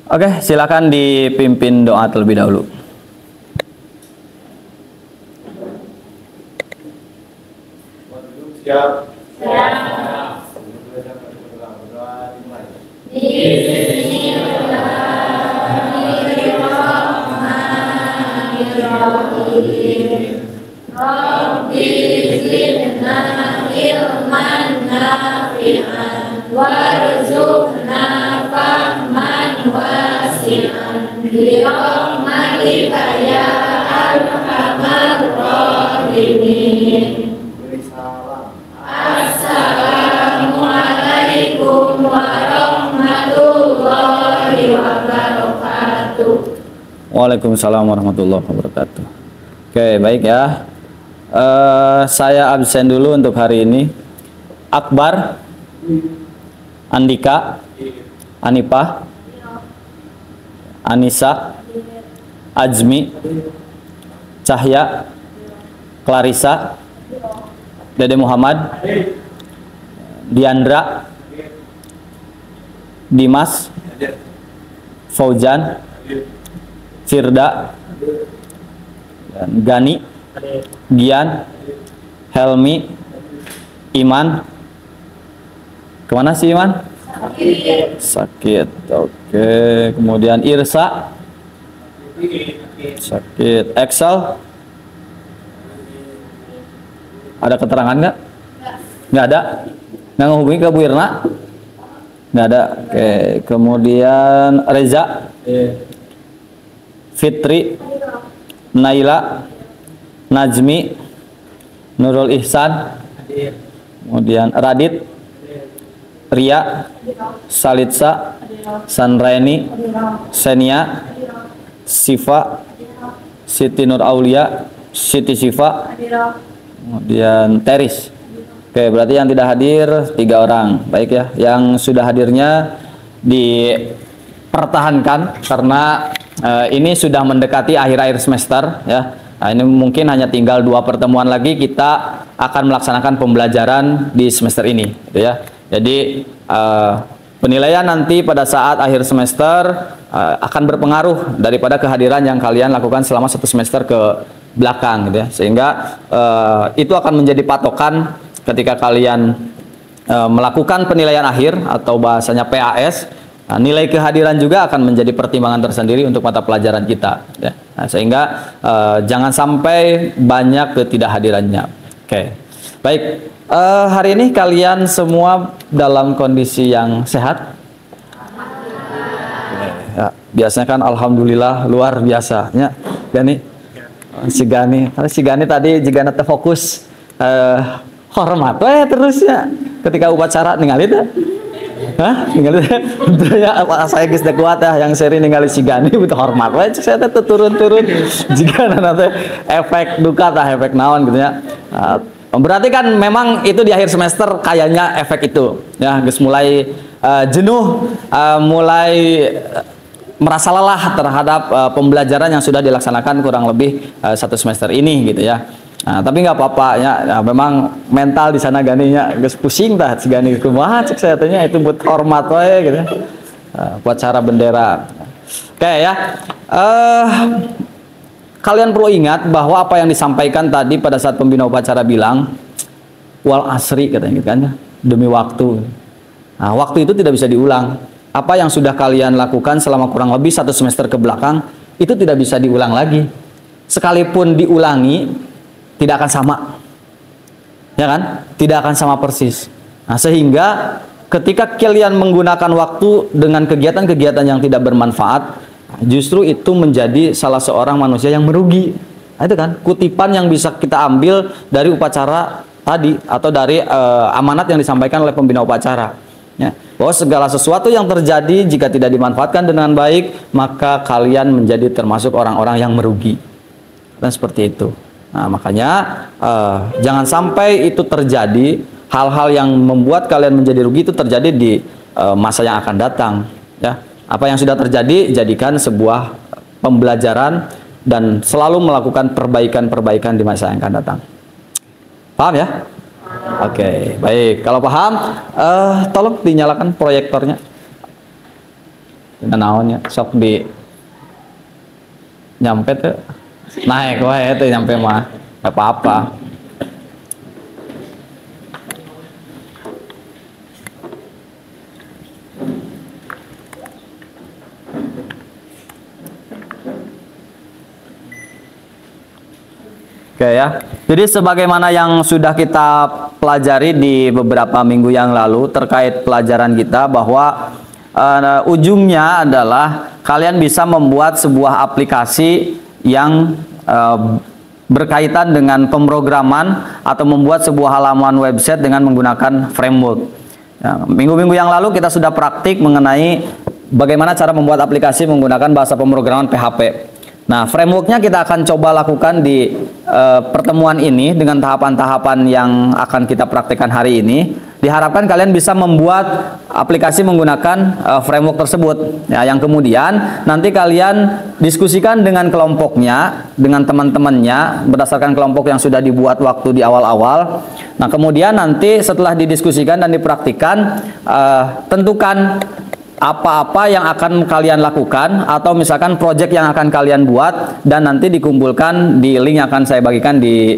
Oke, silakan dipimpin doa terlebih dahulu. Siap. Rabbi zidna ilman nafi'an warzuqna fahman wasi'an bi rahmatika ya arhamar rahimin. Assalamualaikum warahmatullahi wabarakatuh. Waalaikumsalam warahmatullahi wabarakatuh. Oke, baik ya. Saya absen dulu untuk hari ini. Akbar, Andika, Anipah, Anissa, Azmi, Cahya, Clarissa, Dede Muhammad, Diandra, Dimas, Fauzan, Firda, Gani, Gian, Helmi, Iman. Kemana sih Iman? Sakit. Oke. Kemudian Irsa, sakit. Excel, ada keterangan nggak? Nggak ada. Nggak ngehubungi ke Bu Irna? Nggak ada. Oke. Kemudian Reza, Fitri, Naila, Najmi, Nurul Ihsan, kemudian Radit, Ria, Salitsa, Sanraini, Senia, Siva, Siti Nur Aulia, Siti Siva, kemudian Teris. Oke, berarti yang tidak hadir 3 orang. Baik ya, yang sudah hadirnya dipertahankan karena ini sudah mendekati akhir-akhir semester ya. Nah, ini mungkin hanya tinggal 2 pertemuan lagi kita akan melaksanakan pembelajaran di semester ini gitu ya. Jadi penilaian nanti pada saat akhir semester akan berpengaruh daripada kehadiran yang kalian lakukan selama 1 semester ke belakang gitu ya. Sehingga itu akan menjadi patokan ketika kalian melakukan penilaian akhir atau bahasanya PAS. Nah, nilai kehadiran juga akan menjadi pertimbangan tersendiri untuk mata pelajaran kita ya. Nah, sehingga jangan sampai banyak ketidakhadirannya. Oke. Baik, hari ini kalian semua dalam kondisi yang sehat? Ya, biasanya kan alhamdulillah luar biasa ya. Gani si Gani tadi jika nanti fokus hormat terusnya ketika upacara ningali teh. Hah? Ningali ya saya geus teh kuat ya yang seri ningali si Gani butuh hormat we cek saya teh turun-turun jika nanti efek duka tah efek naon gitu ya. Berarti kan memang itu di akhir semester kayaknya efek itu ya geus mulai jenuh, mulai merasa lelah terhadap pembelajaran yang sudah dilaksanakan kurang lebih 1 semester ini gitu ya. Nah, tapi nggak apa-apa ya, memang mental di sana Ganinya geus pusing tah si Gani kumaha cek saya tanya itu buat hormat we gitu. Buat cara bendera. Oke ya. Kalian perlu ingat bahwa apa yang disampaikan tadi pada saat pembina upacara bilang wal asri katanya gitu kan, demi waktu. Nah, waktu itu tidak bisa diulang. Apa yang sudah kalian lakukan selama kurang lebih 1 semester ke belakang itu tidak bisa diulang lagi. Sekalipun diulangi tidak akan sama, ya kan? Tidak akan sama persis. Nah, sehingga ketika kalian menggunakan waktu dengan kegiatan-kegiatan yang tidak bermanfaat, justru itu menjadi salah seorang manusia yang merugi. Nah, itu kan kutipan yang bisa kita ambil dari upacara tadi atau dari amanat yang disampaikan oleh pembina upacara. Ya, bahwa segala sesuatu yang terjadi jika tidak dimanfaatkan dengan baik, maka kalian menjadi termasuk orang-orang yang merugi. Dan seperti itu. Nah, makanya jangan sampai itu terjadi, hal-hal yang membuat kalian menjadi rugi itu terjadi di masa yang akan datang ya. Apa yang sudah terjadi jadikan sebuah pembelajaran dan selalu melakukan perbaikan-perbaikan di masa yang akan datang. Paham ya? Oke, baik. Kalau paham, tolong dinyalakan proyektornya. naonnya sok di nyampe tuh naik wae tuh nyampe mah nggak apa-apa. Oke ya. Jadi sebagaimana yang sudah kita pelajari di beberapa minggu yang lalu terkait pelajaran kita bahwa ujungnya adalah kalian bisa membuat sebuah aplikasi yang berkaitan dengan pemrograman atau membuat sebuah halaman website dengan menggunakan framework. Ya, minggu-minggu yang lalu kita sudah praktik mengenai bagaimana cara membuat aplikasi menggunakan bahasa pemrograman PHP. Nah, frameworknya kita akan coba lakukan di pertemuan ini dengan tahapan-tahapan yang akan kita praktikkan hari ini. Diharapkan kalian bisa membuat aplikasi menggunakan framework tersebut. Ya, yang kemudian nanti kalian diskusikan dengan kelompoknya, dengan teman-temannya berdasarkan kelompok yang sudah dibuat waktu di awal-awal. Nah, kemudian nanti setelah didiskusikan dan dipraktikkan, tentukan apa-apa yang akan kalian lakukan atau misalkan project yang akan kalian buat dan nanti dikumpulkan di link yang akan saya bagikan di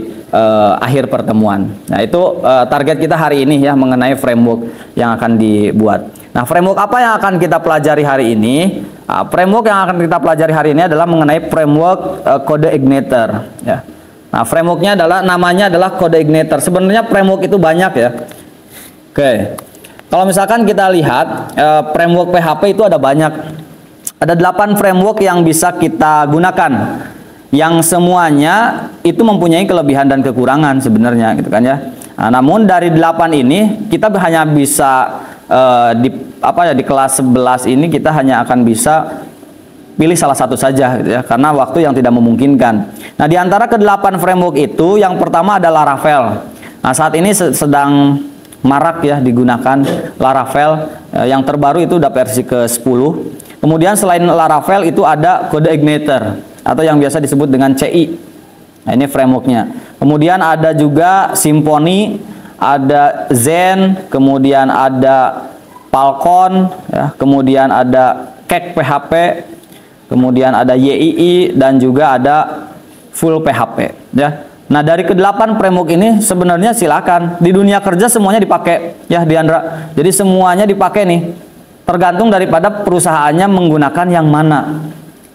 akhir pertemuan. Nah, itu target kita hari ini ya mengenai framework yang akan dibuat. Nah, framework apa yang akan kita pelajari hari ini? Framework yang akan kita pelajari hari ini adalah mengenai framework Code Igniter ya. Nah, frameworknya namanya adalah Code Igniter. Sebenarnya framework itu banyak ya. Oke. Kalau misalkan kita lihat framework PHP itu ada banyak. Ada 8 framework yang bisa kita gunakan. Yang semuanya itu mempunyai kelebihan dan kekurangan sebenarnya gitu kan ya. Nah, namun dari 8 ini kita hanya bisa di kelas 11 ini kita hanya akan bisa pilih salah satu saja gitu ya, karena waktu yang tidak memungkinkan. Nah, di antara ke-8 framework itu yang pertama adalah Laravel. Nah, saat ini sedang marak ya digunakan Laravel, yang terbaru itu udah versi ke-10. Kemudian selain Laravel itu ada Code Igniter atau yang biasa disebut dengan CI. Nah, ini frameworknya. Kemudian ada juga Symfony, ada Zen, kemudian ada Falcon ya, kemudian ada Cake PHP, kemudian ada YII dan juga ada Full PHP ya. Nah, dari ke-8 framework ini sebenarnya silakan. Di dunia kerja semuanya dipakai ya, Diandra. Jadi semuanya dipakai nih. Tergantung daripada perusahaannya menggunakan yang mana.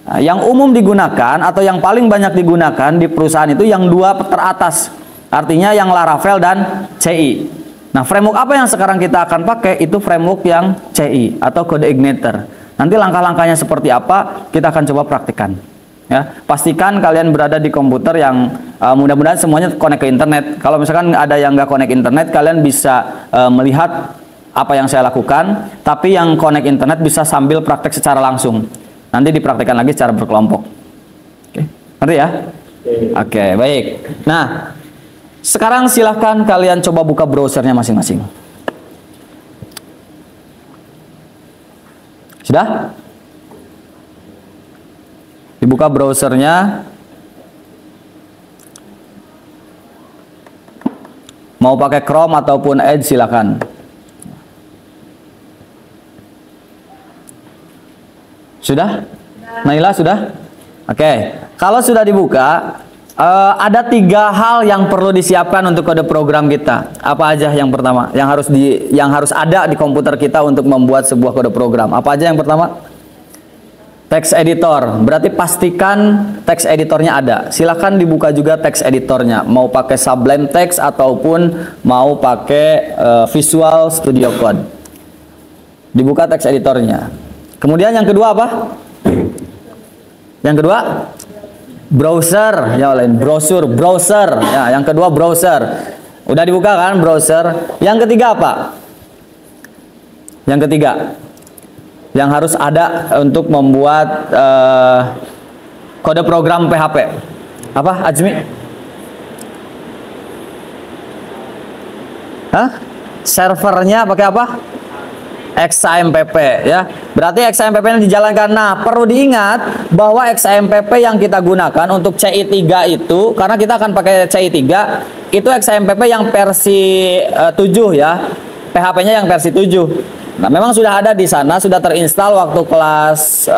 Nah, yang umum digunakan atau yang paling banyak digunakan di perusahaan itu yang 2 teratas. Artinya yang Laravel dan CI. Nah, framework apa yang sekarang kita akan pakai? Itu framework yang CI atau Code Igniter. Nanti langkah-langkahnya seperti apa kita akan coba praktikkan. Ya, pastikan kalian berada di komputer yang mudah-mudahan semuanya connect ke internet. Kalau misalkan ada yang nggak connect internet, kalian bisa melihat apa yang saya lakukan. Tapi yang connect internet bisa sambil praktek secara langsung. Nanti dipraktikkan lagi secara berkelompok. Oke, ngerti ya? Oke, baik. Nah, sekarang silahkan kalian coba buka browsernya masing-masing. Sudah? Dibuka browsernya. Mau pakai Chrome ataupun Edge silakan. Sudah? Naila sudah? Oke. Kalau sudah dibuka, ada 3 hal yang perlu disiapkan untuk kode program kita. Apa aja yang pertama? Yang harus ada di komputer kita untuk membuat sebuah kode program. Apa aja yang pertama? Text editor, berarti pastikan text editornya ada. Silahkan dibuka juga text editornya. Mau pakai Sublime Text ataupun mau pakai Visual Studio Code. Dibuka text editornya. Kemudian yang kedua apa? Yang kedua browser, ya lain browser. Ya, yang kedua browser. Udah dibuka kan browser? Yang ketiga apa? Yang ketiga yang harus ada untuk membuat kode program PHP. Apa, Ajmi? Hah? Servernya pakai apa? XAMPP ya. Berarti XAMPP ini dijalankan. Nah, perlu diingat bahwa XAMPP yang kita gunakan untuk CI3 itu, karena kita akan pakai CI3, itu XAMPP yang versi 7 ya. PHP-nya yang versi 7. Nah, memang sudah ada di sana, sudah terinstall waktu kelas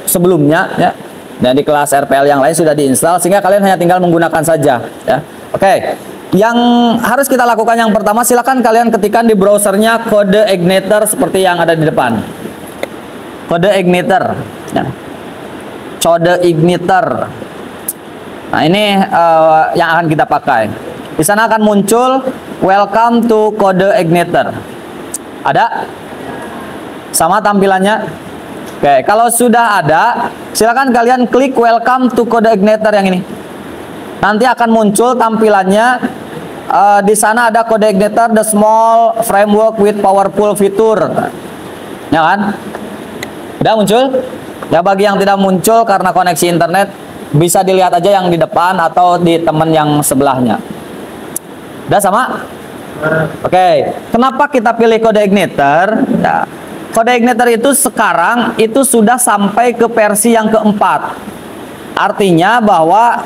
sebelumnya ya. Dan di kelas RPL yang lain sudah diinstal, sehingga kalian hanya tinggal menggunakan saja ya. Oke. Yang harus kita lakukan yang pertama, silakan kalian ketikkan di browsernya kode igniter seperti yang ada di depan. Kode igniter ya. Kode igniter. Nah, ini yang akan kita pakai. Di sana akan muncul welcome to kode igniter. Ada? Sama tampilannya? Oke, kalau sudah ada, silakan kalian klik welcome to kode igniter yang ini. Nanti akan muncul tampilannya. Di sana ada kode igniter, the small framework with powerful fitur. Ya kan? Udah muncul? Ya, bagi yang tidak muncul karena koneksi internet, bisa dilihat aja yang di depan atau di teman yang sebelahnya. Udah sama? Oke, kenapa kita pilih kode igniter? Ya, kode igniter itu sekarang itu sudah sampai ke versi yang keempat. Artinya bahwa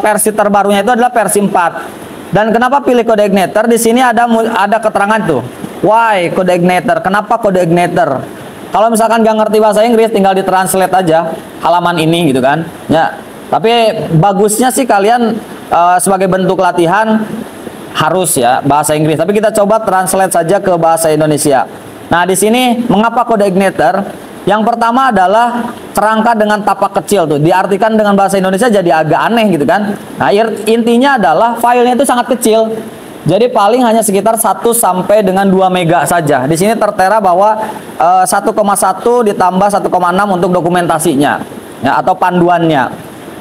versi terbarunya itu adalah versi 4. Dan kenapa pilih kode igniter? Di sini ada keterangan tuh. Why kode igniter? Kenapa kode igniter? Kalau misalkan nggak ngerti bahasa Inggris, tinggal ditranslate aja halaman ini gitu kan. Ya. Tapi bagusnya sih kalian sebagai bentuk latihan harus ya bahasa Inggris. Tapi kita coba translate saja ke bahasa Indonesia. Nah, di sini mengapa kode igniter? Yang pertama adalah kerangka dengan tapak kecil tuh. Diartikan dengan bahasa Indonesia jadi agak aneh gitu kan. Nah, intinya adalah filenya itu sangat kecil. Jadi paling hanya sekitar 1 sampai dengan 2 mega saja. Di sini tertera bahwa 1,1 ditambah 1,6 untuk dokumentasinya ya, atau panduannya.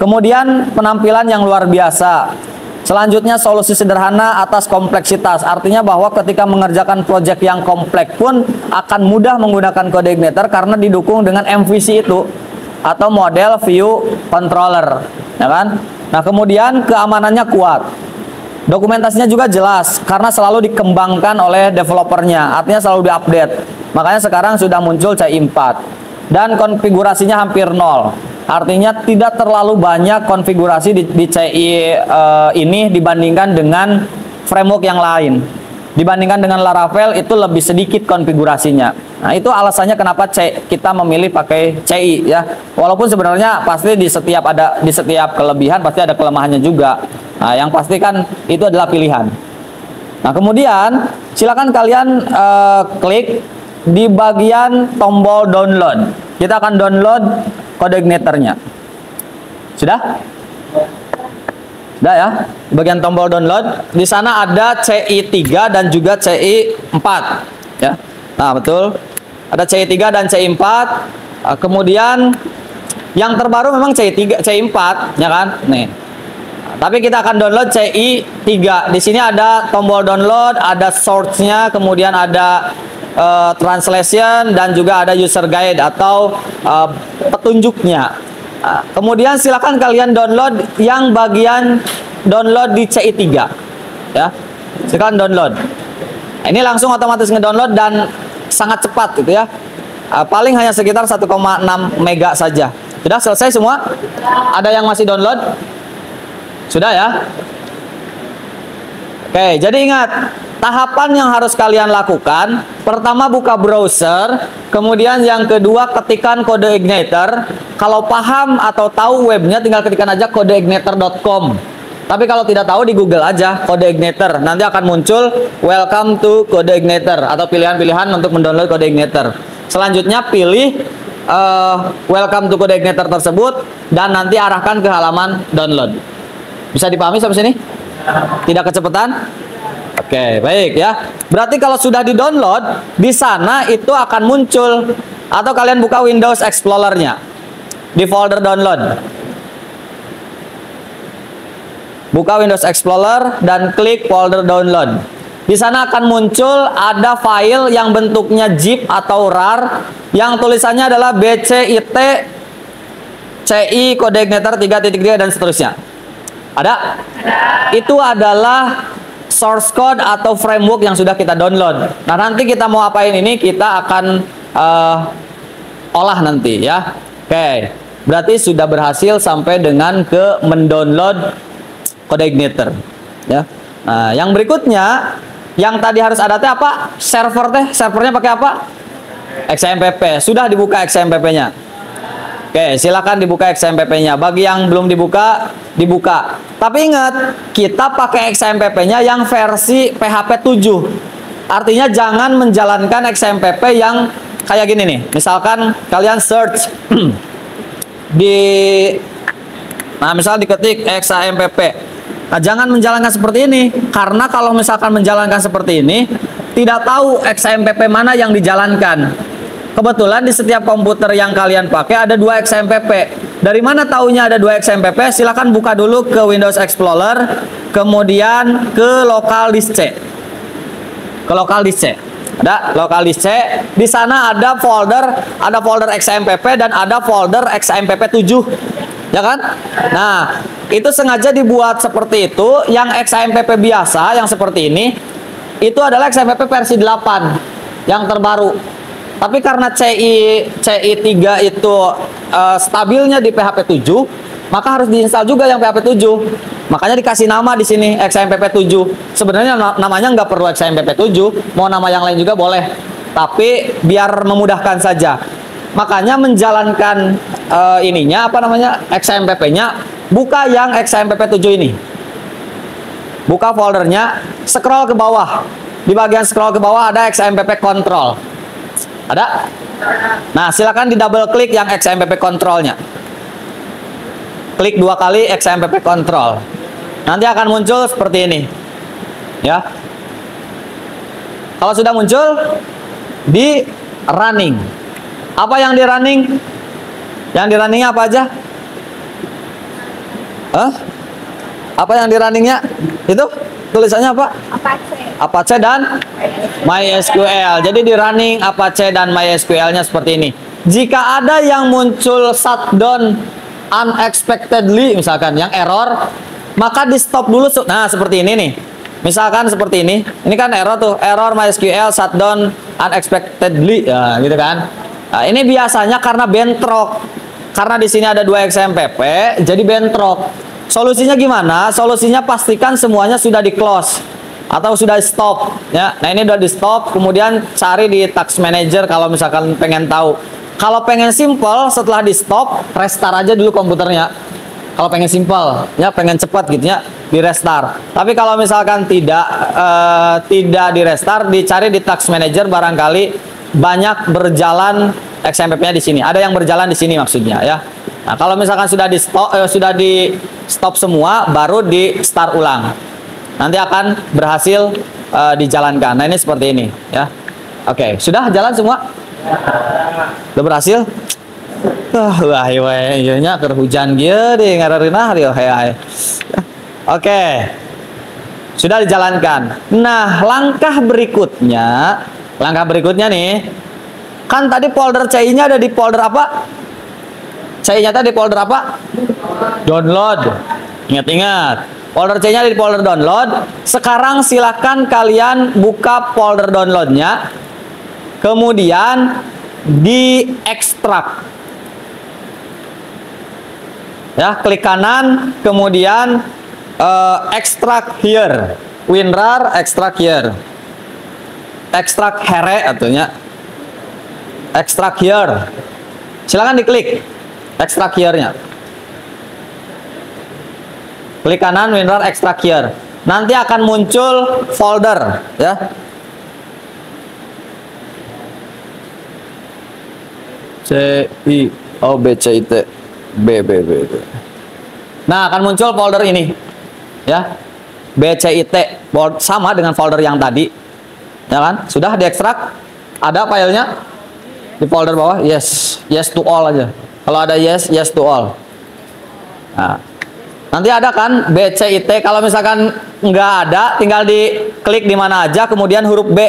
Kemudian penampilan yang luar biasa. Selanjutnya solusi sederhana atas kompleksitas. Artinya bahwa ketika mengerjakan proyek yang kompleks pun akan mudah menggunakan kode igniter karena didukung dengan MVC itu atau model view controller, ya kan? Nah, kemudian keamanannya kuat. Dokumentasinya juga jelas karena selalu dikembangkan oleh developernya. Artinya selalu diupdate. Makanya sekarang sudah muncul CI 4 dan konfigurasinya hampir 0. Artinya tidak terlalu banyak konfigurasi di CI ini dibandingkan dengan framework yang lain. Dibandingkan dengan Laravel itu lebih sedikit konfigurasinya. Nah, itu alasannya kenapa kita memilih pakai CI ya. Walaupun sebenarnya pasti di setiap kelebihan pasti ada kelemahannya juga. Nah, yang pasti kan itu adalah pilihan. Nah, kemudian silakan kalian klik di bagian tombol download. Kita akan download kode igniternya. Sudah? Sudah ya? Di bagian tombol download, di sana ada CI 3 dan juga CI 4 ya. Nah, betul. Ada CI 3 dan CI 4. Kemudian yang terbaru memang CI 3, CI 4 ya kan? Nih. Tapi kita akan download CI 3. Di sini ada tombol download, ada source-nya, kemudian ada translation dan juga ada user guide atau petunjuknya. Kemudian silakan kalian download yang bagian download di CI 3 ya. Silakan download. Ini langsung otomatis ngedownload dan sangat cepat gitu ya. Paling hanya sekitar 1,6 mega saja. Sudah selesai semua? Ada yang masih download? Sudah ya? Oke, jadi ingat tahapan yang harus kalian lakukan. Pertama buka browser, kemudian yang kedua ketikkan kode igniter. Kalau paham atau tahu webnya tinggal ketikkan aja kodeigniter.com. Tapi kalau tidak tahu di Google aja kode igniter. Nanti akan muncul welcome to kode igniter atau pilihan-pilihan untuk mendownload kode igniter. Selanjutnya pilih welcome to kode igniter tersebut dan nanti arahkan ke halaman download. Bisa dipahami sampai sini? Tidak kecepatan? Oke, baik ya. Berarti kalau sudah di-download, di sana itu akan muncul atau kalian buka Windows Explorer-nya di folder download. Buka Windows Explorer dan klik folder download. Di sana akan muncul ada file yang bentuknya zip atau RAR yang tulisannya adalah BCIT CI kode igniter 3.3 dan seterusnya. Ada? Itu adalah source code atau framework yang sudah kita download. Nah, nanti kita mau apain ini kita akan olah nanti ya. Oke, berarti sudah berhasil sampai dengan ke mendownload kode igniter ya. Nah, yang berikutnya Yang tadi harus ada teh apa? Server teh. Servernya pakai apa? XMPP. Sudah dibuka XMPP-nya. Oke, silakan dibuka XMPP-nya. Bagi yang belum dibuka, dibuka. Tapi ingat, kita pakai XMPP-nya yang versi PHP 7. Artinya jangan menjalankan XMPP yang kayak gini nih. Misalkan kalian search nah misal diketik XAMPP. Nah, jangan menjalankan seperti ini, karena kalau misalkan menjalankan seperti ini, tidak tahu XAMPP mana yang dijalankan. Kebetulan di setiap komputer yang kalian pakai ada 2 XAMPP. Dari mana taunya ada 2 XAMPP? Silakan buka dulu ke Windows Explorer, kemudian ke local disk C. Ke local disk C. Ada local disk C. Di sana ada folder XAMPP dan ada folder XAMPP 7. Ya kan? Nah, itu sengaja dibuat seperti itu. Yang XAMPP biasa yang seperti ini itu adalah XAMPP versi 8 yang terbaru. Tapi karena CI3 itu stabilnya di PHP 7, maka harus diinstal juga yang PHP 7. Makanya dikasih nama di sini XAMPP 7. Sebenarnya namanya nggak perlu XAMPP 7, mau nama yang lain juga boleh. Tapi biar memudahkan saja. Makanya menjalankan ininya apa namanya XAMPP-nya, buka yang XAMPP 7 ini. Buka foldernya, scroll ke bawah. Di bagian scroll ke bawah ada XAMPP control. Ada? Nah, silakan di double klik yang XAMPP controlnya. Klik 2 kali XAMPP control. Nanti akan muncul seperti ini. Ya. Kalau sudah muncul, di running. Apa yang di running? Yang di runningnya apa aja? Apa yang di runningnya? Itu tulisannya apa? Apache dan MySQL. Jadi di running Apache dan MySQL-nya seperti ini. Jika ada yang muncul shutdown unexpectedly, misalkan yang error, maka di stop dulu. Nah, seperti ini nih. Misalkan seperti ini. Ini kan error tuh, error MySQL shutdown unexpectedly, ya, gitu kan. Nah, ini biasanya karena bentrok. Karena di sini ada 2 XMPP, jadi bentrok. Solusinya gimana? Solusinya pastikan semuanya sudah di close atau sudah stop. Ya, nah ini udah di stop. Kemudian cari di Task Manager kalau misalkan pengen tahu. Kalau pengen simple, setelah di stop, restart aja dulu komputernya. Kalau pengen simple, ya pengen cepat gitu ya, di restart. Tapi kalau misalkan tidak di restart, dicari di Task Manager, barangkali banyak berjalan XMPP-nya di sini. Ada yang berjalan di sini maksudnya ya. Nah, kalau misalkan sudah di stop semua, baru di start ulang. Nanti akan berhasil dijalankan. Nah, ini seperti ini ya. Oke, sudah jalan semua? Udah berhasil? Wah, iya keur hujan gitu deh ngarareunah ieu hae. Oke. Sudah dijalankan. Nah, langkah berikutnya nih, kan tadi folder CI-nya ada di folder apa? CI-nya tadi di folder apa? Download. Ingat-ingat. Folder C-nya ada di folder download. Sekarang silakan kalian buka folder downloadnya. Kemudian diekstrak. Ya, klik kanan, kemudian extract here. WinRAR extract here. Extract here artinya extract here. Silakan diklik extract here-nya. Klik kanan WinRAR extract here. Nanti akan muncul folder ya. CIOBCIT BBB. Nah, akan muncul folder ini ya. BCIT sama dengan folder yang tadi. Ya kan? Sudah diekstrak? Ada filenya? Di folder bawah? Yes to all aja. Kalau ada yes to all. Nah, nanti ada kan BCIT. Kalau misalkan nggak ada, tinggal diklik di mana aja, kemudian huruf B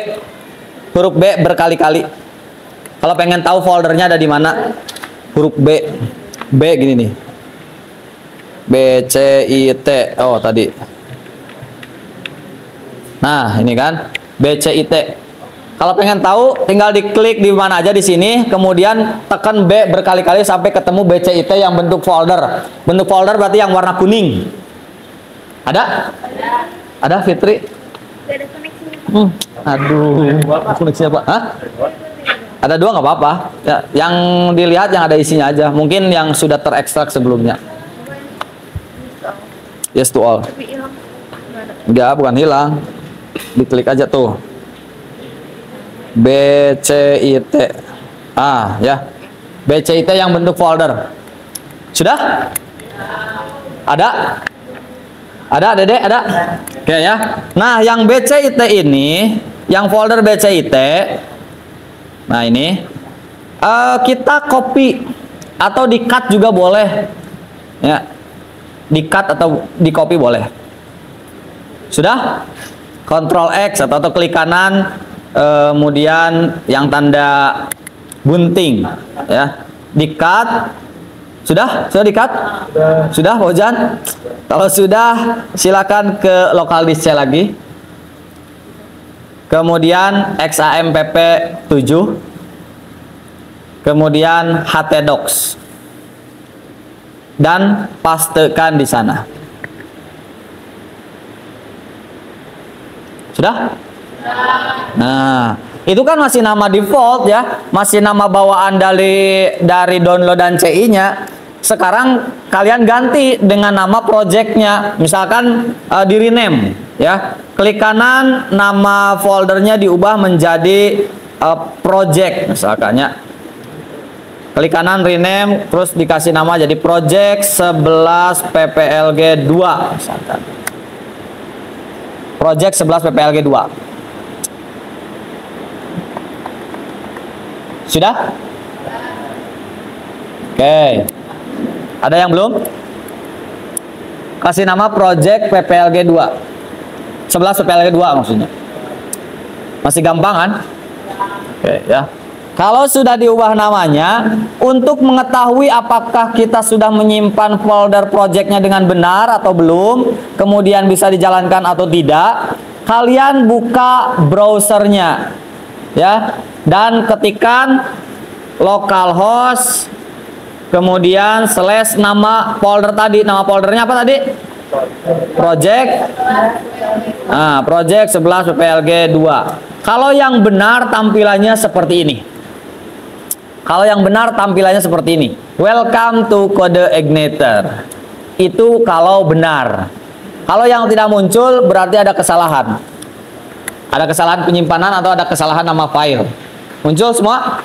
berkali-kali. Kalau pengen tahu foldernya ada di mana, huruf B gini nih. BCIT. Oh, tadi. Nah, ini kan BCIT. Kalau pengen tahu, tinggal diklik di mana aja di sini, kemudian tekan B berkali-kali sampai ketemu BCIT yang bentuk folder. Bentuk folder berarti yang warna kuning. Ada? Ada, Fitri? Gak ada koneksinya. Aduh, koneksi apa? Hah? Ada dua nggak apa-apa. Ya, yang dilihat yang ada isinya aja. Mungkin yang sudah terekstrak sebelumnya. Yes to all. Enggak, bukan hilang. Diklik aja tuh. BCIT. Ya. BCIT yang bentuk folder. Sudah? Ada? Ada, Dede? Ada? Oke ya. Nah, yang BCIT ini, yang folder BCIT, nah ini, kita copy atau di-cut juga boleh. Ya. Di-cut atau di-copy boleh. Sudah? Ctrl X atau klik kanan, kemudian yang tanda bunting, ya. Di-cut. Sudah? Sudah di-cut? Sudah, Bojan? Kalau sudah, silakan ke lokal disk C lagi. Kemudian XAMPP 7. Kemudian htdocs. Dan pastekan di sana. Sudah? Nah, itu kan masih nama default ya, masih nama bawaan dari download dan CI-nya. Sekarang kalian ganti dengan nama projectnya, misalkan di rename ya. Klik kanan, nama foldernya diubah menjadi project misalkan ya. Klik kanan rename, terus dikasih nama jadi project 11 PPLG 2 misalkan. Project 11 PPLG 2. Sudah? Oke. Ada yang belum? Kasih nama project PPLG 2. 11 PPLG 2 maksudnya. Masih gampang kan? Oke ya. Kalau sudah diubah namanya, untuk mengetahui apakah kita sudah menyimpan folder projectnya dengan benar atau belum, kemudian bisa dijalankan atau tidak, kalian buka browsernya ya, dan ketikkan localhost, kemudian slash nama folder tadi. Nama foldernya apa tadi? Project. Project 11 PPLG 2. Kalau yang benar tampilannya seperti ini. Kalau yang benar tampilannya seperti ini. Welcome to Code Igniter. Itu kalau benar. Kalau yang tidak muncul berarti ada kesalahan. Ada kesalahan penyimpanan atau ada kesalahan nama file. Muncul semua?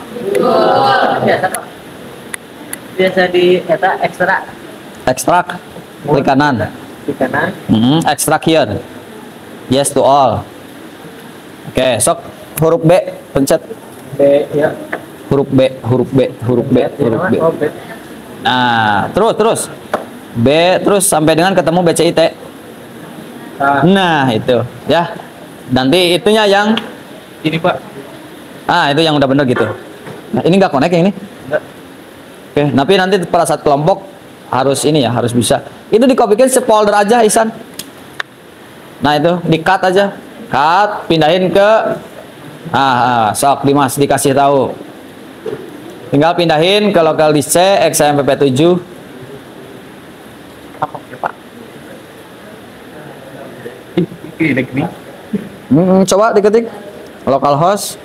Biasa di ekstrak. Ekstrak. Klik kanan. Klik kanan. Extract here. Yes to all. Oke, sok huruf B pencet. B ya. Huruf B, huruf B, huruf B, huruf B. Nah, terus B terus sampai dengan ketemu BCIT. Nah, itu ya. Nanti itunya yang ini, Pak. itu yang udah bener gitu. Nah, ini nggak connect yang ini? Enggak. Oke, tapi nanti pada saat kelompok harus ini ya, harus bisa. Itu dikopikan folder aja, Ihsan. Nah, itu di-cut aja. Cut, pindahin ke sok Dimas dikasih tahu. Tinggal pindahin ke lokal disk C XAMPP 7. Apa ya, Pak? Ini. Coba diketik localhost.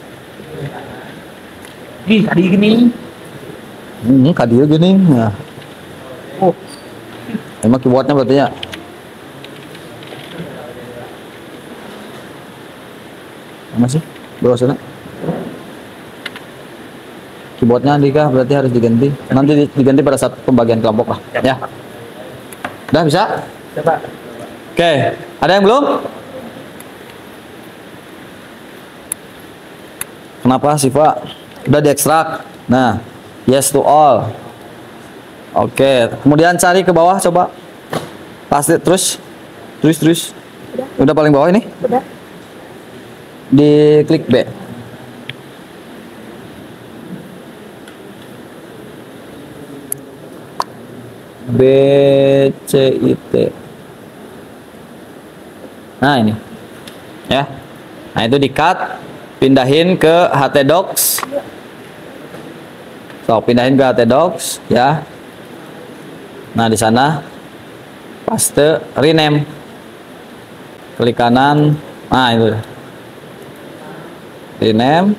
Tadi gini. Kadir gini. Nah. Oh. Emang keyboardnya berarti ya. Mana sih? Browsernya. Keyboardnya Andika berarti harus diganti. Nanti diganti pada saat pembagian kelompok lah. Ya. Udah bisa? Coba. Oke. Ada yang belum? Kenapa Siva? Udah diekstrak. Nah, yes to all. Oke. Kemudian cari ke bawah coba. Pasti terus. Udah paling bawah ini? Udah. Diklik B. BCIT. Nah, ini. Ya. Nah, itu di-cut, pindahin ke htdocs. So, pindahin ke htdocs ya. Nah, di sana paste rename. Klik kanan. Nah, itu. rename,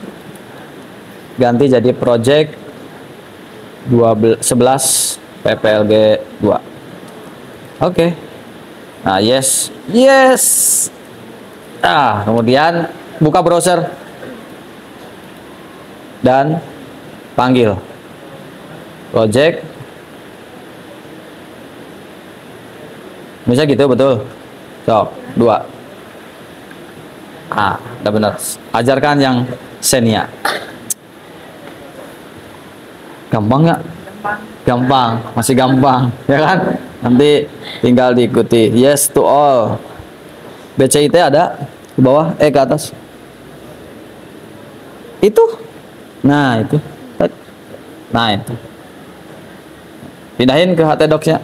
ganti jadi project 11 PPLG 2. Oke. Nah, yes. Kemudian buka browser dan panggil project. Bisa gitu, betul. Sok, 2. Udah benar. Ajarkan yang Xenia. Gampang nggak? Gampang, masih gampang, ya kan? Nanti tinggal diikuti. Yes to all. BCIT ada di bawah, ke atas. Itu. Nah, itu. Nah, itu. Pindahin ke HTDocs-nya.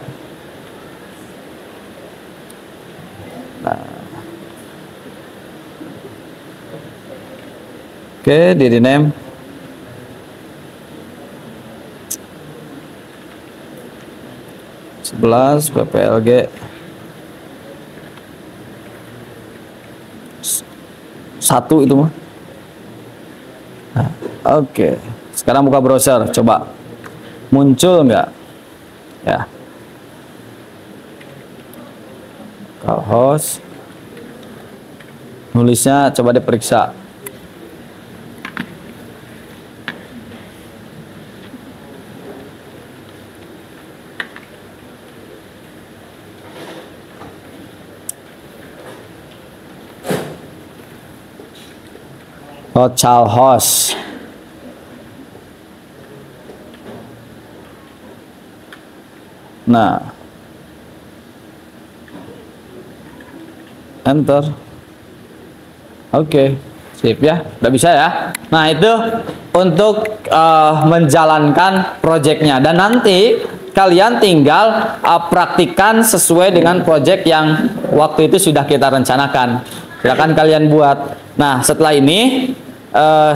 Nah. Oke, di rename. PPLG 1 itu mah. Nah, oke. Sekarang buka browser, coba muncul nggak? Ya. Host. Nulisnya coba diperiksa. Child host. Nah, enter. Oke, sip ya, udah bisa ya. Nah, itu untuk menjalankan projectnya, dan nanti kalian tinggal praktikan sesuai dengan project yang waktu itu sudah kita rencanakan. Silakan kalian buat. Nah, setelah ini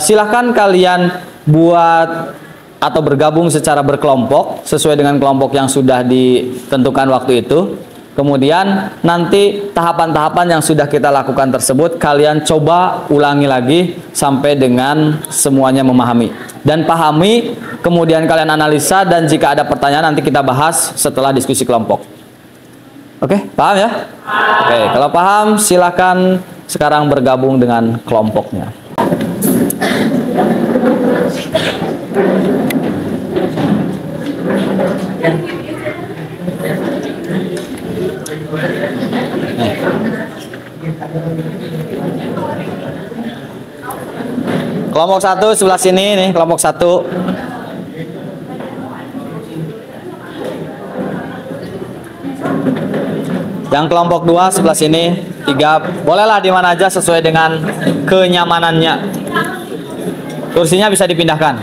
silahkan kalian buat atau bergabung secara berkelompok sesuai dengan kelompok yang sudah ditentukan waktu itu. Kemudian nanti tahapan-tahapan yang sudah kita lakukan tersebut kalian coba ulangi lagi sampai dengan semuanya memahami dan pahami. Kemudian kalian analisa, dan jika ada pertanyaan nanti kita bahas setelah diskusi kelompok. Oke, paham ya? Oke, kalau paham silakan sekarang bergabung dengan kelompoknya. Kelompok 1 sebelah sini nih, kelompok 1. Yang kelompok 2 sebelah sini, 3. Bolehlah di mana aja sesuai dengan kenyamanannya. Kursinya bisa dipindahkan.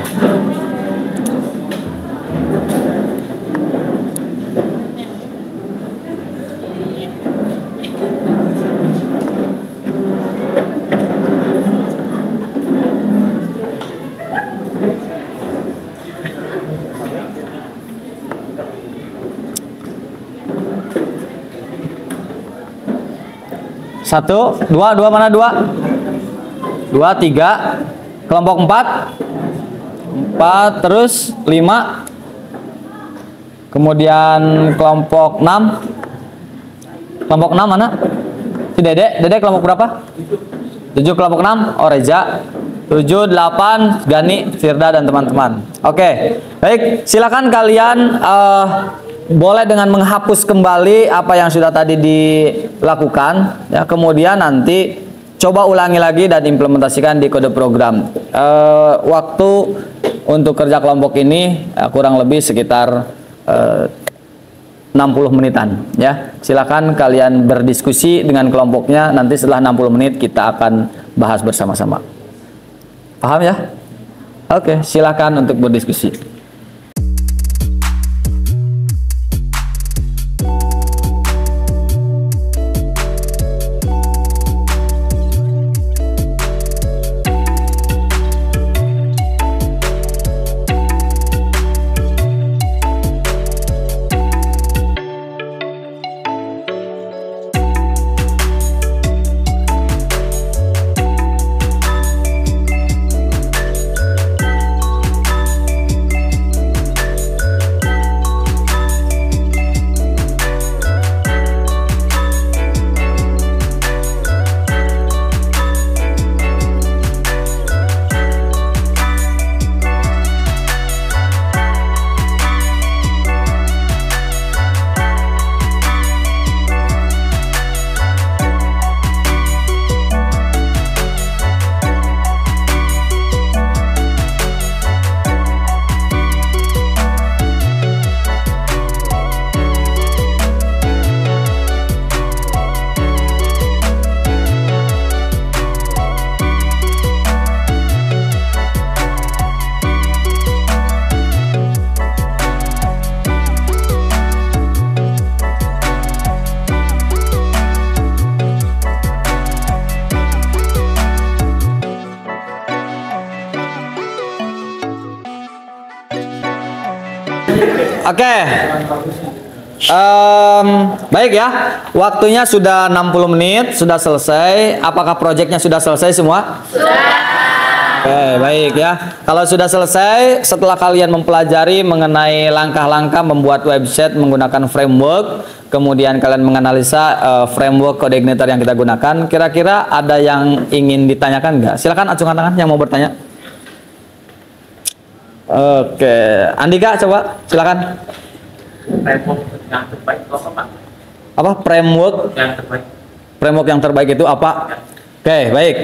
Satu, dua mana dua? 2, 3. Kelompok 4, terus 5. Kemudian kelompok 6. Kelompok 6 mana? Si Dede kelompok berapa? 7 kelompok 6. Oh, Reza. 7, 8, Gani, Firda, dan teman-teman. Oke, baik. Silakan kalian boleh dengan menghapus kembali apa yang sudah tadi dilakukan. Ya, kemudian nanti coba ulangi lagi dan implementasikan di kode program. Waktu untuk kerja kelompok ini kurang lebih sekitar 60 menitan. Ya, silakan kalian berdiskusi dengan kelompoknya. Nanti setelah 60 menit kita akan bahas bersama-sama. Paham ya? Oke, silakan untuk berdiskusi. Oke. Baik ya. Waktunya sudah 60 menit, sudah selesai. Apakah proyeknya sudah selesai semua? Oke, baik ya. Kalau sudah selesai, setelah kalian mempelajari mengenai langkah-langkah membuat website menggunakan framework, kemudian kalian menganalisa framework kode igniter yang kita gunakan, kira-kira ada yang ingin ditanyakan nggak? Silakan acungkan tangan yang mau bertanya. Oke, Andika coba, silakan. Framework yang terbaik itu apa, Pak? Apa framework? Yang terbaik. Framework yang terbaik itu apa? Oke, baik.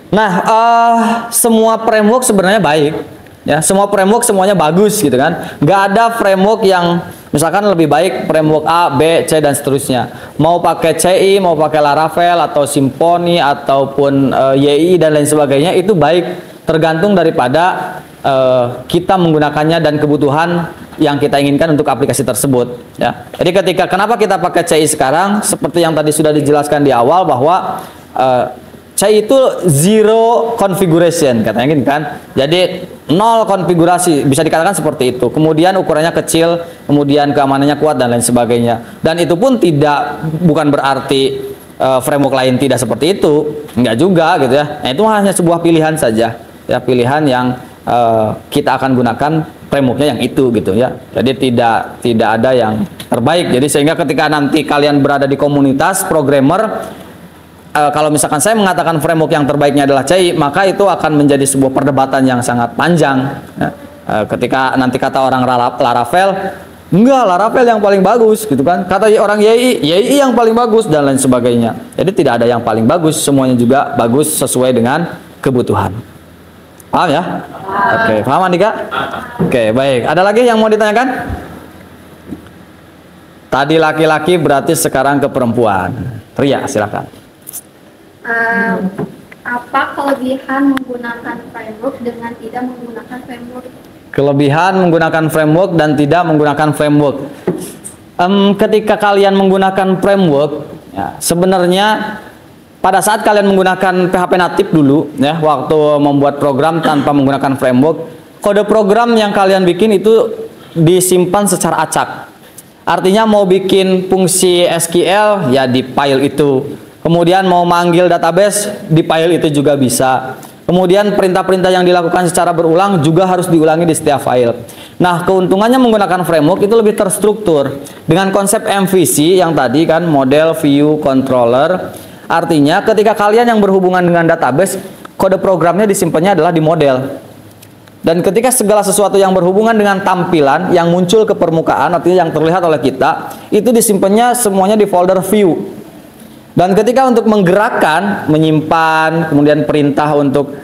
Nah, semua framework sebenarnya baik, ya. Semua framework semuanya bagus, gitu kan? Nggak ada framework yang misalkan lebih baik framework A, B, C dan seterusnya. Mau pakai CI, mau pakai Laravel atau Symfony ataupun YI dan lain sebagainya itu baik. Tergantung daripada kita menggunakannya dan kebutuhan yang kita inginkan untuk aplikasi tersebut, ya. Jadi kenapa kita pakai CI sekarang, seperti yang tadi sudah dijelaskan di awal bahwa CI itu zero configuration katanya gitu kan. Jadi nol konfigurasi, bisa dikatakan seperti itu. Kemudian ukurannya kecil, kemudian keamanannya kuat dan lain sebagainya. Dan itu pun bukan berarti framework lain tidak seperti itu, enggak juga gitu ya. Nah, itu hanya sebuah pilihan saja, ya, pilihan yang kita akan gunakan frameworknya yang itu gitu ya. Jadi tidak ada yang terbaik. Jadi sehingga ketika nanti kalian berada di komunitas programmer, kalau misalkan saya mengatakan framework yang terbaiknya adalah CI, maka itu akan menjadi sebuah perdebatan yang sangat panjang, ya. Ketika nanti kata orang Laravel, enggak, Laravel yang paling bagus gitu kan. Kata orang YI yang paling bagus dan lain sebagainya. Jadi tidak ada yang paling bagus, semuanya juga bagus sesuai dengan kebutuhan. Paham ya? Oke, paham Andika? Oke, baik. Ada lagi yang mau ditanyakan? Tadi laki-laki berarti sekarang ke perempuan. Ria, silakan. Apa kelebihan menggunakan framework dengan tidak menggunakan framework? Kelebihan menggunakan framework dan tidak menggunakan framework. Ketika kalian menggunakan framework, ya, sebenarnya pada saat kalian menggunakan PHP natif dulu, ya, waktu membuat program tanpa menggunakan framework, kode program yang kalian bikin itu disimpan secara acak. Artinya mau bikin fungsi SQL ya di file itu. Kemudian mau manggil database di file itu juga bisa. Kemudian perintah-perintah yang dilakukan secara berulang juga harus diulangi di setiap file. Nah, keuntungannya menggunakan framework itu lebih terstruktur. Dengan konsep MVC yang tadi kan, model, view, controller. Artinya ketika kalian yang berhubungan dengan database, kode programnya disimpannya adalah di model. Dan ketika segala sesuatu yang berhubungan dengan tampilan yang muncul ke permukaan, artinya yang terlihat oleh kita, itu disimpannya semuanya di folder view. Dan ketika untuk menggerakkan, menyimpan, kemudian perintah untuk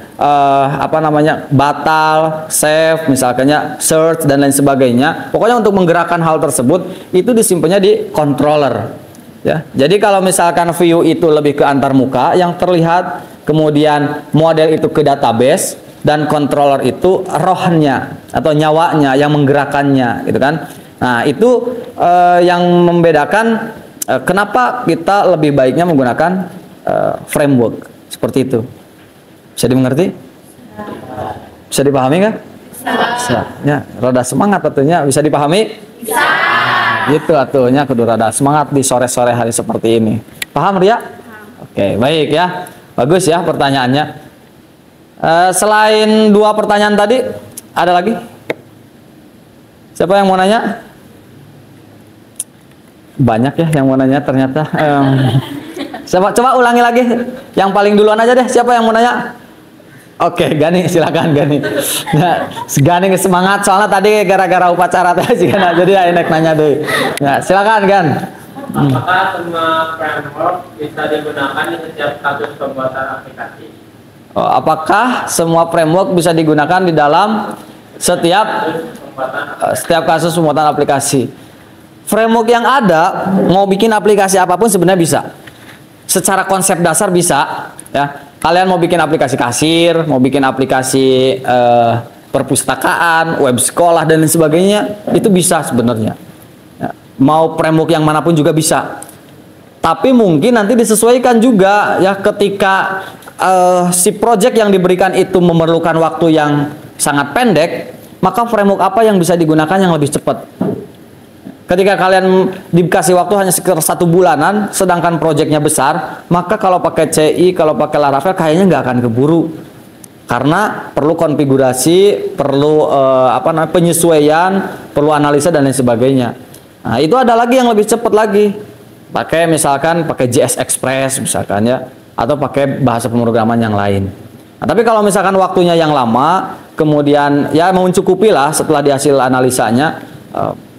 batal, save, misalnya search dan lain sebagainya. Pokoknya untuk menggerakkan hal tersebut itu disimpannya di controller. Ya, jadi kalau misalkan view itu lebih ke antarmuka yang terlihat, kemudian model itu ke database, dan controller itu rohnya atau nyawanya yang menggerakkannya, gitu kan? Nah, itu yang membedakan kenapa kita lebih baiknya menggunakan framework seperti itu. Bisa dimengerti? Bisa dipahami kan? Bisa. Ya, rada semangat tentunya. Bisa dipahami? Bisa. Gitu atuhnya kudu rada semangat di sore-sore hari seperti ini. Paham Ria? Oke, baik ya. Bagus ya pertanyaannya. Selain dua pertanyaan tadi, ada lagi? Siapa yang mau nanya? Banyak ya yang mau nanya ternyata. Coba ulangi lagi. Yang paling duluan aja deh. Siapa yang mau nanya? Oke, Gani, silakan Gani. Nah, Gani semangat soalnya tadi gara-gara upacara tadi kan, jadi ya enak nanya deh. Nah, silakan Gan. Apakah semua framework bisa digunakan di setiap kasus pembuatan aplikasi? Oh, apakah semua framework bisa digunakan di dalam setiap kasus pembuatan aplikasi? Framework yang ada mau bikin aplikasi apapun sebenarnya bisa. Secara konsep dasar bisa, ya. Kalian mau bikin aplikasi kasir, mau bikin aplikasi perpustakaan, web sekolah dan lain sebagainya, itu bisa sebenarnya. Ya, mau framework yang manapun juga bisa. Tapi mungkin nanti disesuaikan juga ya ketika si project yang diberikan itu memerlukan waktu yang sangat pendek, maka framework apa yang bisa digunakan yang lebih cepat? Ketika kalian dikasih waktu hanya sekitar 1 bulanan, sedangkan proyeknya besar, maka kalau pakai CI, kalau pakai Laravel kayaknya nggak akan keburu, karena perlu konfigurasi, perlu penyesuaian, perlu analisa dan lain sebagainya. Nah, itu ada lagi yang lebih cepat lagi, misalkan pakai JS Express misalkan ya, atau pakai bahasa pemrograman yang lain. Nah, tapi kalau misalkan waktunya yang lama, kemudian ya mencukupi lah setelah dihasil analisanya,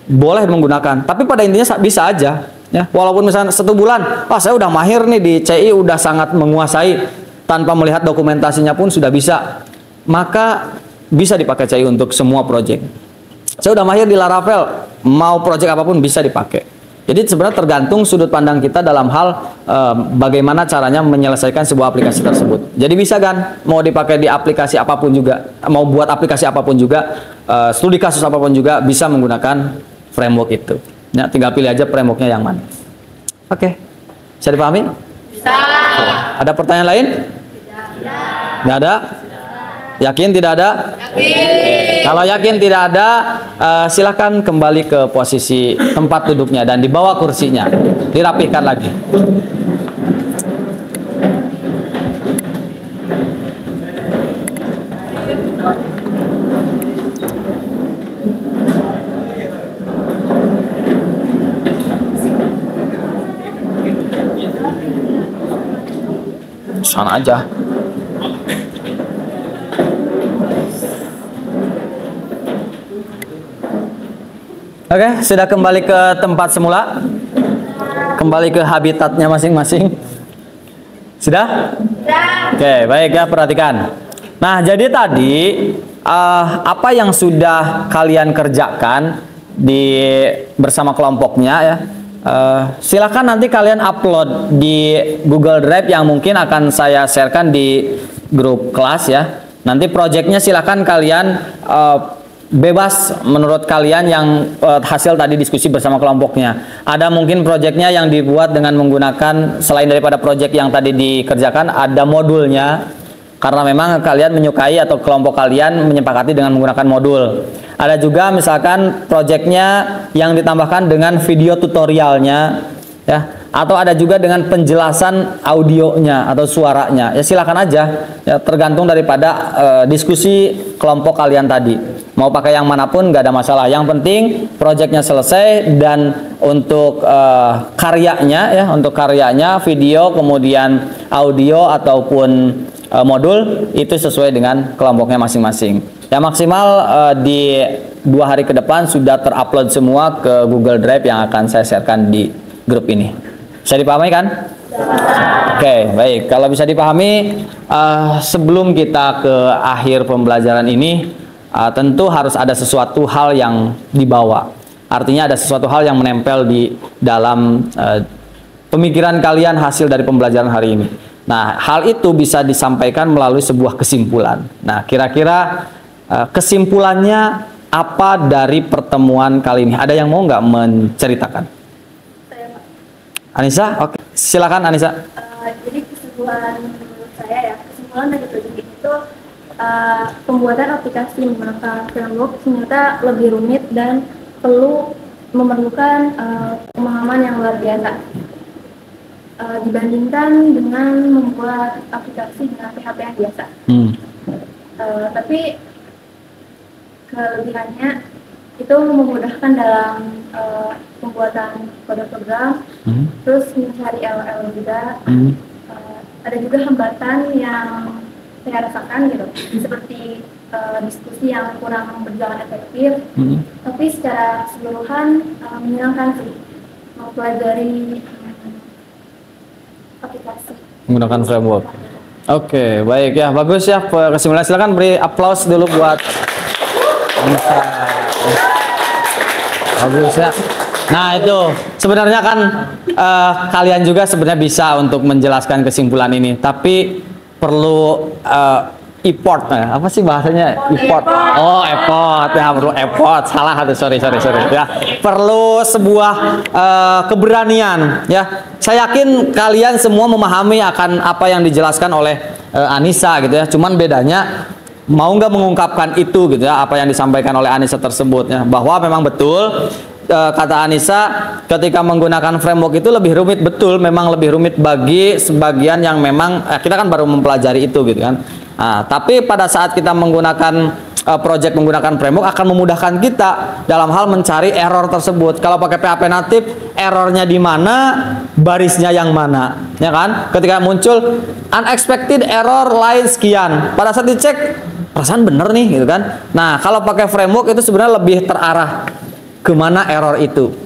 boleh menggunakan. Tapi pada intinya bisa aja ya, walaupun misalnya 1 bulan, saya udah mahir nih di CI, udah sangat menguasai, tanpa melihat dokumentasinya pun sudah bisa, maka bisa dipakai CI untuk semua project. Saya udah mahir di Laravel, mau project apapun bisa dipakai. Jadi sebenarnya tergantung sudut pandang kita dalam hal bagaimana caranya menyelesaikan sebuah aplikasi tersebut. Jadi bisa kan, mau dipakai di aplikasi apapun juga, mau buat aplikasi apapun juga, studi kasus apapun juga bisa menggunakan framework itu. Ya, tinggal pilih aja frameworknya yang mana. Oke, bisa dipahami? Bisa. Ada pertanyaan lain? Tidak ada? Yakin tidak ada? Yakin. Kalau yakin tidak ada, silakan kembali ke posisi tempat duduknya dan dibawa kursinya, dirapihkan lagi. Sana aja. Oke, sudah kembali ke tempat semula, kembali ke habitatnya masing-masing. Sudah? Oke, baik ya, perhatikan. Nah, jadi tadi apa yang sudah kalian kerjakan bersama kelompoknya ya, silakan nanti kalian upload di Google Drive yang mungkin akan saya sharekan di grup kelas ya. Nanti projectnya silakan kalian bebas menurut kalian yang hasil tadi diskusi bersama kelompoknya. Ada mungkin proyeknya yang dibuat dengan menggunakan, selain daripada proyek yang tadi dikerjakan, ada modulnya, karena memang kalian menyukai atau kelompok kalian menyepakati dengan menggunakan modul. Ada juga misalkan proyeknya yang ditambahkan dengan video tutorialnya ya, atau ada juga dengan penjelasan audionya atau suaranya. Ya silakan aja ya, tergantung daripada diskusi kelompok kalian tadi. Mau pakai yang manapun nggak ada masalah. Yang penting proyeknya selesai, dan untuk karyanya ya, untuk karyanya video kemudian audio ataupun modul itu sesuai dengan kelompoknya masing-masing. Ya maksimal di 2 hari ke depan sudah terupload semua ke Google Drive yang akan saya sharekan di grup ini. Bisa dipahami kan? Oke, baik. Kalau bisa dipahami, sebelum kita ke akhir pembelajaran ini, tentu harus ada sesuatu hal yang dibawa. Artinya ada sesuatu hal yang menempel di dalam pemikiran kalian hasil dari pembelajaran hari ini. Nah, hal itu bisa disampaikan melalui sebuah kesimpulan. Nah, kira-kira kesimpulannya apa dari pertemuan kali ini? Ada yang mau nggak menceritakan? Anissa, oke, silakan Anissa. Jadi kesimpulan menurut saya ya, kesimpulan dari proyek itu pembuatan aplikasi menggunakan framework ternyata lebih rumit dan perlu memerlukan pemahaman yang luar biasa dibandingkan dengan membuat aplikasi dengan PHP yang biasa. Tapi kelebihannya itu memudahkan dalam pembuatan kode program, terus mencari LLM juga. Ada juga hambatan yang saya rasakan gitu, seperti diskusi yang kurang berjalan efektif. Tapi secara keseluruhan menyenangkan sih mempelajari aplikasi menggunakan framework. Oke, baik ya, bagus ya kesimpulan. Silakan beri aplaus dulu buat Anissa. Bagus ya. Nah itu sebenarnya kan kalian juga sebenarnya bisa untuk menjelaskan kesimpulan ini, tapi perlu effort, apa sih bahasanya effort? Oh effort ya, perlu effort. Salah tuh, sorry ya. Perlu sebuah keberanian ya. Saya yakin kalian semua memahami akan apa yang dijelaskan oleh Anissa gitu ya. Cuman bedanya mau nggak mengungkapkan itu gitu ya, apa yang disampaikan oleh Anissa tersebut ya, bahwa memang betul kata Anissa ketika menggunakan framework itu lebih rumit, betul memang lebih rumit bagi sebagian yang memang kita kan baru mempelajari itu gitu kan. Nah, tapi pada saat kita menggunakan project menggunakan framework akan memudahkan kita dalam hal mencari error tersebut. Kalau pakai PHP natif, errornya di mana, barisnya yang mana, ya kan? Ketika muncul unexpected error lain sekian, pada saat dicek perasaan bener nih gitu kan. Nah, kalau pakai framework itu sebenarnya lebih terarah kemana error itu.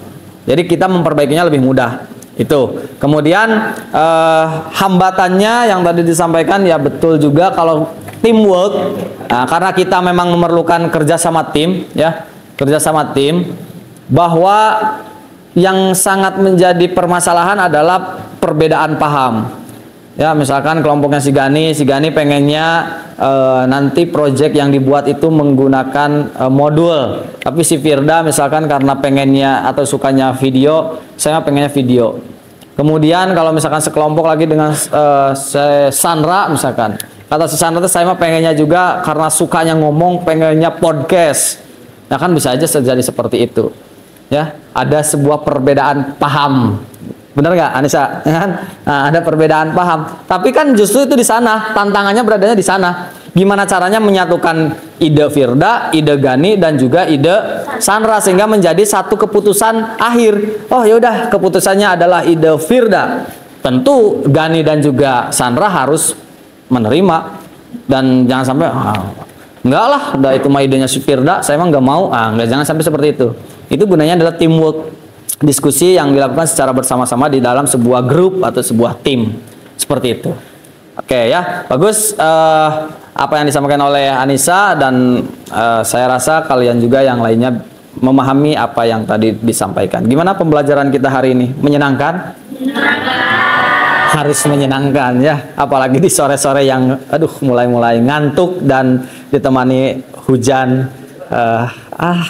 Jadi kita memperbaikinya lebih mudah. Itu. Kemudian hambatannya yang tadi disampaikan ya betul juga kalau teamwork. Nah, karena kita memang memerlukan kerja sama tim, ya, kerja sama tim, bahwa yang sangat menjadi permasalahan adalah perbedaan paham. Ya, misalkan kelompoknya si Gani pengennya nanti project yang dibuat itu menggunakan modul, tapi si Firda misalkan karena pengennya atau sukanya video, saya pengennya video. Kemudian kalau misalkan sekelompok lagi dengan Sandra misalkan, kata si Sandra itu saya mah pengennya juga karena sukanya ngomong, pengennya podcast. Nah kan bisa aja terjadi seperti itu. Ya, ada sebuah perbedaan paham. Benar nggak, Anissa? Nah, ada perbedaan paham. Tapi kan justru itu di sana, tantangannya beradanya di sana. Gimana caranya menyatukan ide Firda, ide Gani, dan juga ide Sandra sehingga menjadi satu keputusan akhir. Oh yaudah, keputusannya adalah ide Firda. Tentu Gani dan juga Sandra harus menerima dan jangan sampai enggak lah, itu mah idenya si Firda, saya emang nggak mau. Enggak, jangan sampai seperti itu. Itu gunanya adalah teamwork. Diskusi yang dilakukan secara bersama-sama di dalam sebuah grup atau sebuah tim seperti itu. Oke ya, bagus apa yang disampaikan oleh Anissa dan saya rasa kalian juga yang lainnya memahami apa yang tadi disampaikan. Gimana pembelajaran kita hari ini? Menyenangkan? Harus menyenangkan ya, apalagi di sore-sore yang mulai-mulai ngantuk dan ditemani hujan.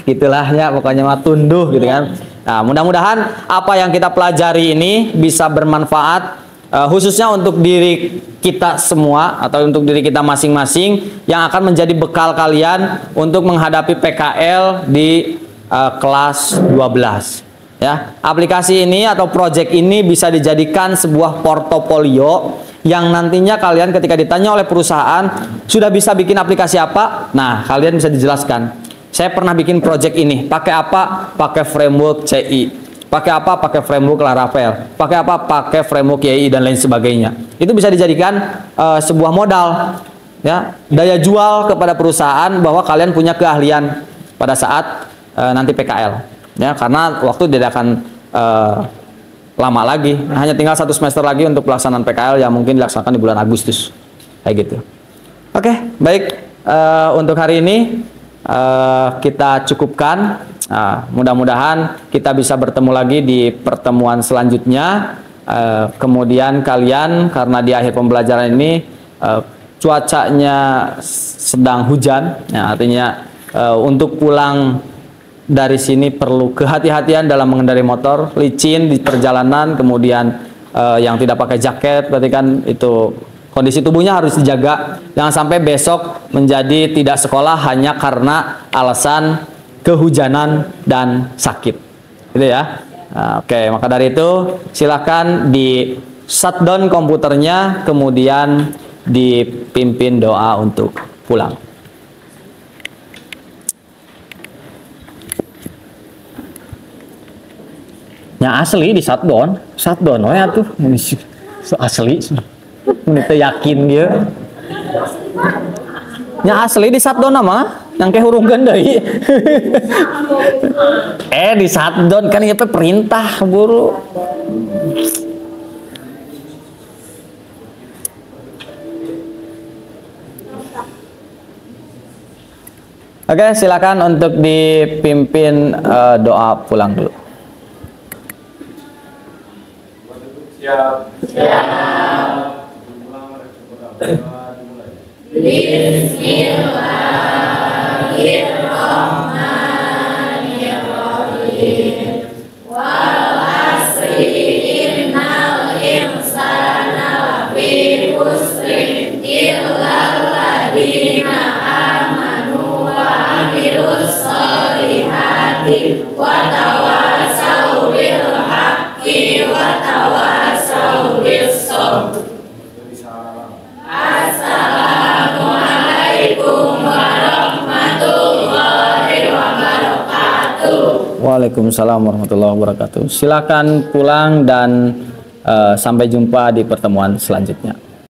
Gitulah ya, pokoknya mah tunduh gitu kan. Nah, mudah-mudahan apa yang kita pelajari ini bisa bermanfaat khususnya untuk diri kita semua atau untuk diri kita masing-masing yang akan menjadi bekal kalian untuk menghadapi PKL di kelas 12. Ya, aplikasi ini atau project ini bisa dijadikan sebuah portofolio yang nantinya kalian ketika ditanya oleh perusahaan sudah bisa bikin aplikasi apa, nah kalian bisa dijelaskan. Saya pernah bikin project ini, pakai apa? Pakai framework CI. Pakai apa? Pakai framework Laravel. Pakai apa? Pakai framework YI dan lain sebagainya. Itu bisa dijadikan sebuah modal, ya, daya jual kepada perusahaan bahwa kalian punya keahlian pada saat nanti PKL. Ya, karena waktu tidak akan lama lagi, hanya tinggal 1 semester lagi untuk pelaksanaan PKL yang mungkin dilaksanakan di bulan Agustus, kayak gitu. Oke, baik, untuk hari ini kita cukupkan. Mudah-mudahan kita bisa bertemu lagi di pertemuan selanjutnya. Kemudian kalian, karena di akhir pembelajaran ini cuacanya sedang hujan, ya, artinya untuk pulang dari sini perlu kehati-hatian dalam mengendarai motor, licin di perjalanan, kemudian yang tidak pakai jaket berarti kan itu kondisi tubuhnya harus dijaga. Jangan sampai besok menjadi tidak sekolah hanya karena alasan kehujanan dan sakit. Gitu ya. Nah, oke, maka dari itu silakan di shutdown komputernya, kemudian dipimpin doa untuk pulang. Yang asli di shutdown ya tuh. Asli. Menit yakin dia. Nya asli di shutdown nama yang kayak huruf ganda di shutdown kan itu perintah buru. Oke, silakan untuk dipimpin doa pulang dulu. Siap. Bismillahirrahmanirrahim. Wal asri innal insana lafi khusrin illa alladziina Waalaikumsalam warahmatullahi wabarakatuh. Silakan pulang dan sampai jumpa di pertemuan selanjutnya.